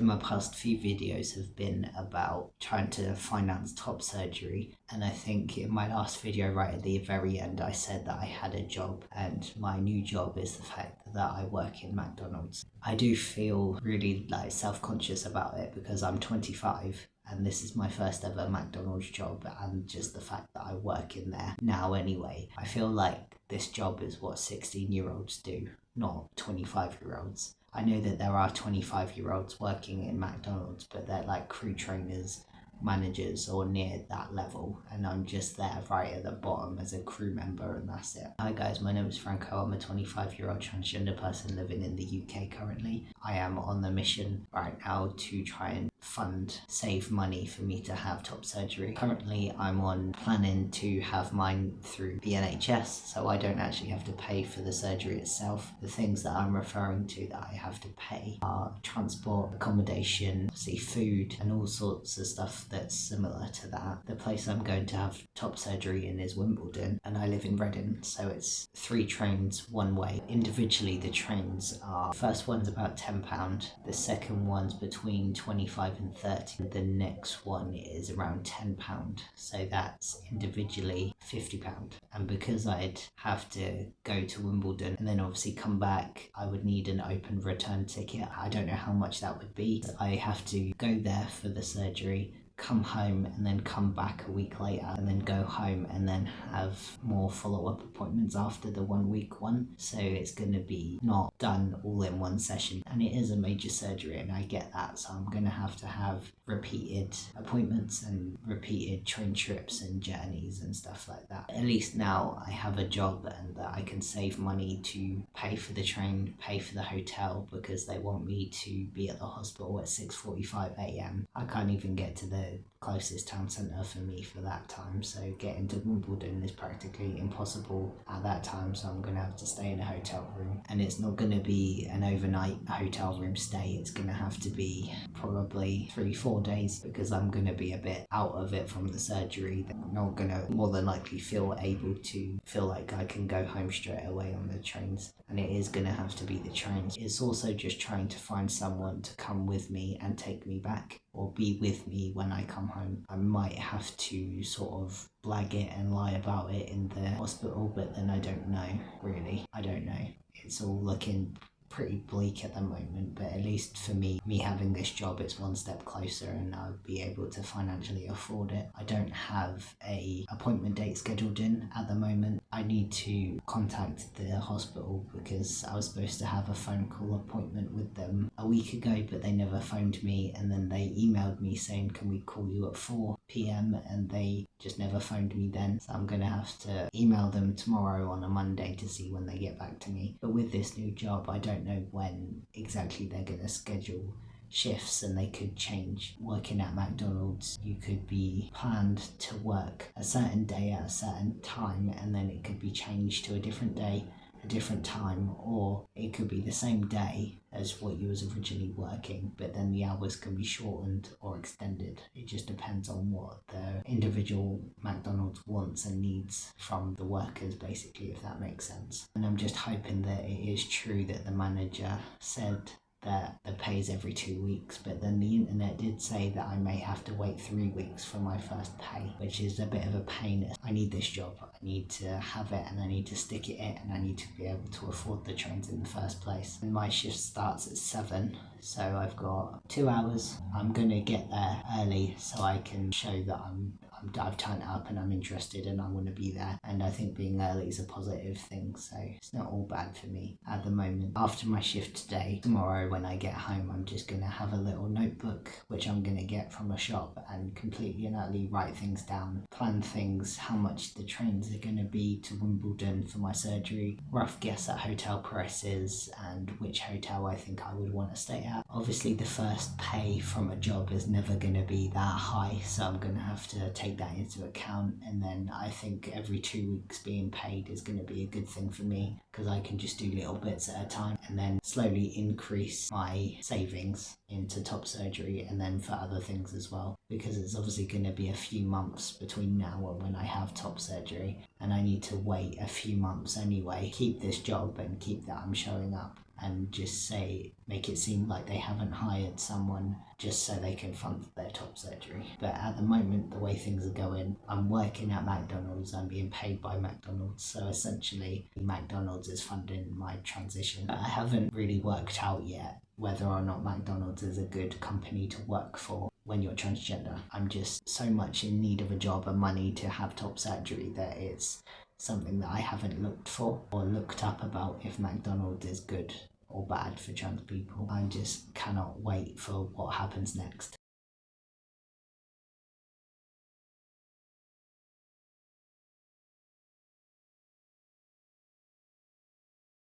My past few videos have been about trying to finance top surgery, and I think in my last video right at the very end I said that I had a job, and my new job is the fact that I work in McDonald's. I do feel really self-conscious about it because I'm 25 and this is my first ever McDonald's job, and just the fact that I work in there now anyway, I feel like this job is what 16-year-olds do, not 25-year-olds. I know that there are 25-year-olds working in McDonald's, but they're like crew trainers, managers, or near that level, and I'm just there right at the bottom as a crew member, and that's it. Hi guys, my name is Franco. I'm a 25-year-old transgender person living in the UK currently. I am on the mission right now to try and save money for me to have top surgery. Currently I'm on planning to have mine through the NHS, so I don't actually have to pay for the surgery itself. The things that I'm referring to that I have to pay are transport, accommodation, food, and all sorts of stuff that's similar to that. The place I'm going to have top surgery in is Wimbledon, and I live in Reading, so it's 3 trains one way. Individually the trains are, first one's about £10, the second one's between 25 and 30, the next one is around £10, so that's individually £50. And because I'd have to go to Wimbledon and then obviously come back, I would need an open return ticket. I don't know how much that would be. I have to go there for the surgery, come home, and then come back a week later, and then go home and then have more follow-up appointments after the 1 week one. So it's going to be not done all in one session, and it is a major surgery and I get that, so I'm going to have repeated appointments and repeated train trips and journeys and stuff like that. At least now I have a job and that I can save money to pay for the train, pay for the hotel, because they want me to be at the hospital at 6:45 a.m. I can't even get to the closest town centre for me for that time, so getting to Wimbledon is practically impossible at that time, so I'm going to have to stay in a hotel room, and it's not going to be an overnight hotel room stay. It's going to have to be probably 3-4 days, because I'm going to be a bit out of it from the surgery. I'm not going to more than likely feel able to feel like I can go home straight away on the trains, and it is going to have to be the trains. It's also just trying to find someone to come with me and take me back, or be with me when I come home. I might have to sort of blag it and lie about it in the hospital, but then I don't know, really. I don't know. It's all looking pretty bleak at the moment, but at least for me having this job, it's one step closer and I'll be able to financially afford it. I don't have a appointment date scheduled in at the moment. I need to contact the hospital because I was supposed to have a phone call appointment with them a week ago, but they never phoned me, and then they emailed me saying, can we call you at 4 p.m, and they just never phoned me then. So I'm going to have to email them tomorrow on a Monday to see when they get back to me. But with this new job, I don't know when exactly they're going to schedule shifts, and they could change. Working at McDonald's, you could be planned to work a certain day at a certain time, and then it could be changed to a different day, a different time, or it could be the same day as what you was originally working, but then the hours can be shortened or extended. It just depends on what the individual McDonald's wants and needs from the workers, basically, if that makes sense. And I'm just hoping that it is true that the manager said that the pay is every 2 weeks, but then the internet did say that I may have to wait 3 weeks for my first pay, which is a bit of a pain. I need this job, I need to have it, and I need to stick it in, and I need to be able to afford the trains in the first place. And my shift starts at 7, so I've got 2 hours. I'm going to get there early so I can show that I've turned up and I'm interested and I want to be there, and I think being early is a positive thing, so it's not all bad for me at the moment. After my shift today, tomorrow when I get home, I'm just going to have a little notebook which I'm going to get from a shop and completely and utterly write things down, plan things, how much the trains are going to be to Wimbledon for my surgery, rough guess at hotel prices, and which hotel I think I would want to stay at. Obviously the first pay from a job is never going to be that high, so I'm going to have to take that into account, and then I think every 2 weeks being paid is going to be a good thing for me, because I can just do little bits at a time and then slowly increase my savings into top surgery and then for other things as well, because it's obviously going to be a few months between now and when I have top surgery, and I need to wait a few months anyway, keep this job and keep that I'm showing up and just make it seem like they haven't hired someone just so they can fund their top surgery. But at the moment, the way things are going, I'm working at McDonald's, I'm being paid by McDonald's, so essentially McDonald's is funding my transition. I haven't really worked out yet whether or not McDonald's is a good company to work for when you're transgender. I'm just so much in need of a job and money to have top surgery that it's something that I haven't looked for or looked up about if McDonald's is good or bad for trans people. I just cannot wait for what happens next.